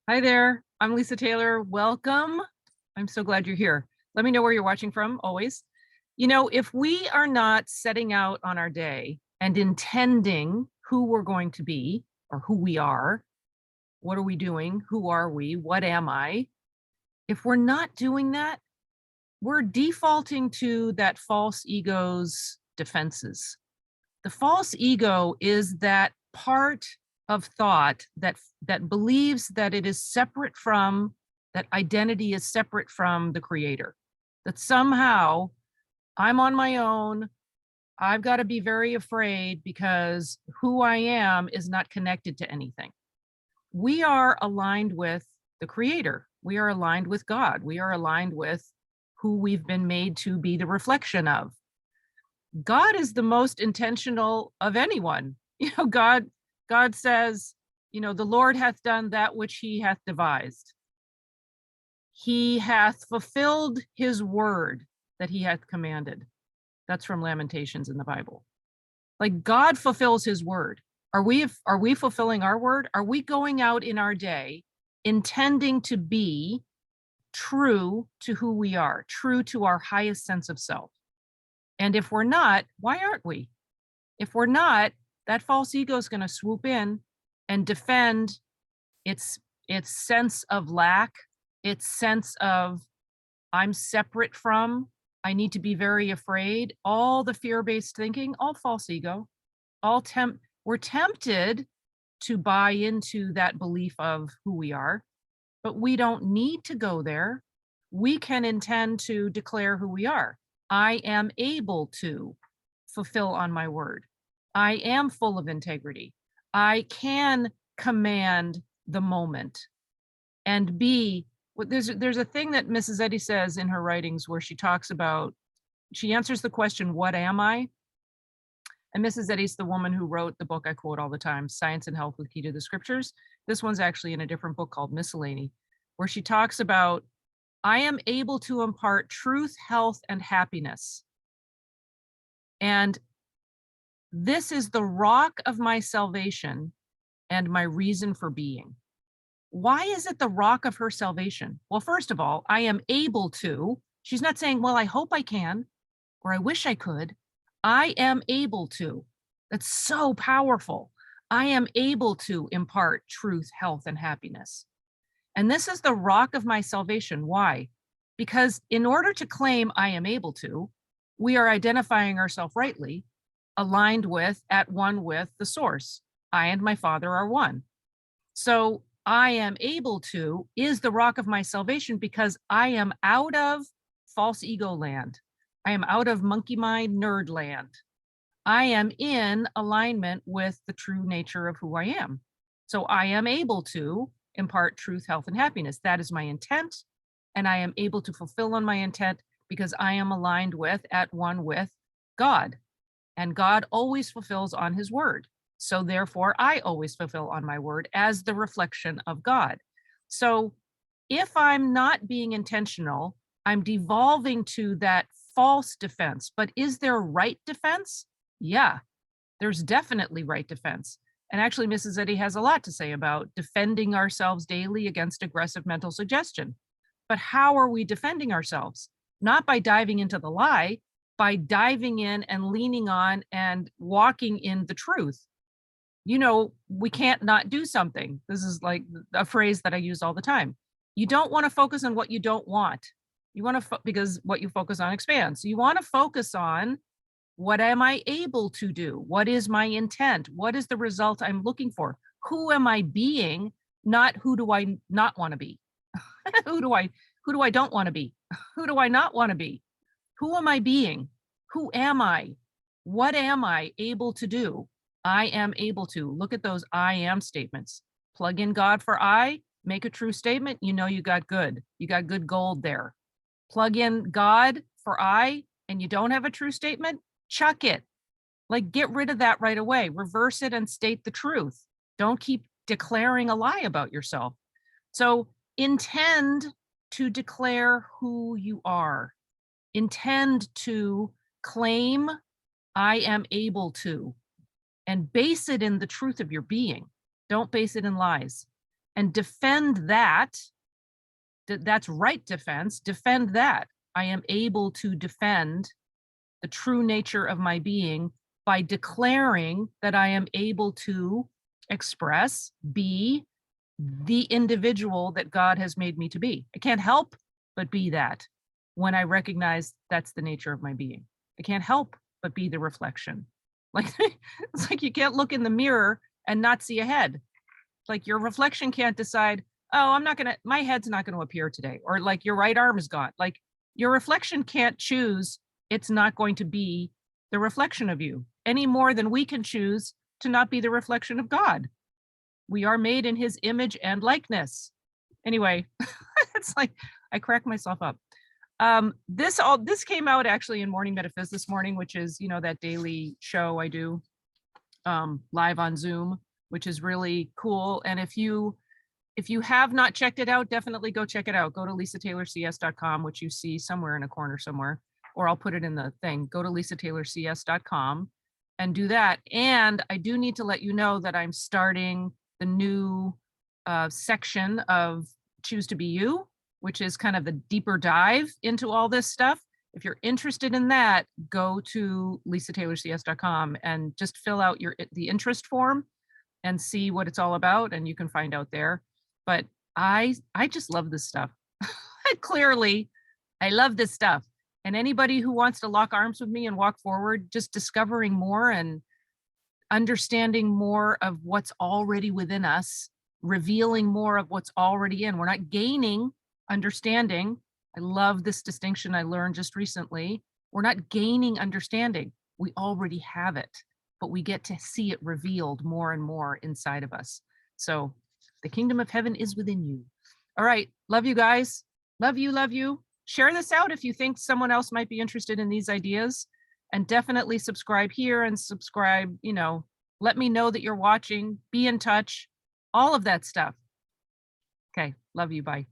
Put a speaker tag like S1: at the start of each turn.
S1: Hi there. I'm Lisa Taylor. Welcome. I'm so glad you're here. Let me know where you're watching from, always. If we are not setting out on our day and intending who we're going to be or who we are, what are we doing? Who are we? What am I? If we're not doing that, we're defaulting to that false ego's defenses. The false ego is that part of thought that believes that it is separate from, that identity is separate from the creator. That somehow I'm on my own. I've got to be very afraid because who I am is not connected to anything. We are aligned with the creator. We are aligned with God. We are aligned with who we've been made to be the reflection of. God is the most intentional of anyone. God says, the Lord hath done that which he hath devised. He hath fulfilled his word that he hath commanded. That's from Lamentations in the Bible. Like God fulfills his word. Are we fulfilling our word? Are we going out in our day intending to be true to who we are, true to our highest sense of self? And if we're not, why aren't we? If we're not, that false ego is going to swoop in and defend its sense of lack, its sense of I'm separate from, I need to be very afraid, all the fear-based thinking, all false ego, we're tempted to buy into that belief of who we are, but we don't need to go there. We can intend to declare who we are. I am able to fulfill on my word. I am full of integrity. I can command the moment and be. There's a thing that Mrs. Eddy says in her writings where she talks about, she answers the question, what am I? And Mrs. Eddy's the woman who wrote the book I quote all the time, Science and Health with Key to the Scriptures. This one's actually in a different book called Miscellany, where she talks about, I am able to impart truth, health, and happiness. And this is the rock of my salvation and my reason for being. Why is it the rock of her salvation? Well, first of all, I am able to. She's not saying, well, I hope I can, or I wish I could. I am able to. That's so powerful. I am able to impart truth, health, and happiness. And this is the rock of my salvation. Why? Because in order to claim I am able to, we are identifying ourselves rightly, aligned with, at one with the source. I and my Father are one. So I am able to is the rock of my salvation because I am out of false ego land. I am out of monkey mind nerd land. I am in alignment with the true nature of who I am. So I am able to impart truth, health, and happiness. That is my intent. And I am able to fulfill on my intent because I am aligned with, at one with God. And God always fulfills on his word. So therefore, I always fulfill on my word as the reflection of God. So if I'm not being intentional, I'm devolving to that false defense. But is there right defense? Yeah, there's definitely right defense. And actually, Mrs. Eddy has a lot to say about defending ourselves daily against aggressive mental suggestion. But how are we defending ourselves? Not by diving into the lie, by diving in and leaning on and walking in the truth. We can't not do something. This is like a phrase that I use all the time. You don't want to focus on what you don't want. You want to, because what you focus on expands. So you want to focus on, what am I able to do? What is my intent? What is the result I'm looking for? Who am I being? Not who do I not want to be? who do I don't want to be? Who do I not want to be? Who am I being? Who am I? What am I able to do? I am able to. Look at those I am statements. Plug in God for I, make a true statement, you got good. You got good gold there. Plug in God for I, and you don't have a true statement, chuck it. Like, get rid of that right away. Reverse it and state the truth. Don't keep declaring a lie about yourself. So intend to declare who you are. Intend to claim I am able to, and base it in the truth of your being. Don't base it in lies. and defend that. That's right defense. Defend that. I am able to defend the true nature of my being by declaring that I am able to express, be the individual that God has made me to be. I can't help but be that when I recognize that's the nature of my being. I can't help but be the reflection. Like, it's like you can't look in the mirror and not see a head. Like your reflection can't decide, oh, my head's not gonna appear today. Or like your right arm is gone. Like your reflection can't choose, it's not going to be the reflection of you any more than we can choose to not be the reflection of God. We are made in his image and likeness. Anyway, it's like I crack myself up. This came out actually in Morning Metaphys this morning, which is, that daily show I do live on Zoom, which is really cool. And if you have not checked it out, definitely go check it out. Go to lisataylorcs.com, which you see somewhere in a corner somewhere, or I'll put it in the thing. Go to lisataylorcs.com and do that. And I do need to let you know that I'm starting the new section of Choose to Be You, which is kind of the deeper dive into all this stuff. If you're interested in that, go to lisataylorcs.com and just fill out the interest form and see what it's all about, and you can find out there. But I just love this stuff. Clearly, I love this stuff. And anybody who wants to lock arms with me and walk forward, just discovering more and understanding more of what's already within us, revealing more of what's already in. We're not gaining understanding. I love this distinction I learned just recently. We're not gaining understanding. We already have it, but we get to see it revealed more and more inside of us. So the kingdom of heaven is within you. All right. Love you guys. Love you. Love you. Share this out if you think someone else might be interested in these ideas, and definitely subscribe here and subscribe, let me know that you're watching, be in touch, all of that stuff. Okay. Love you. Bye.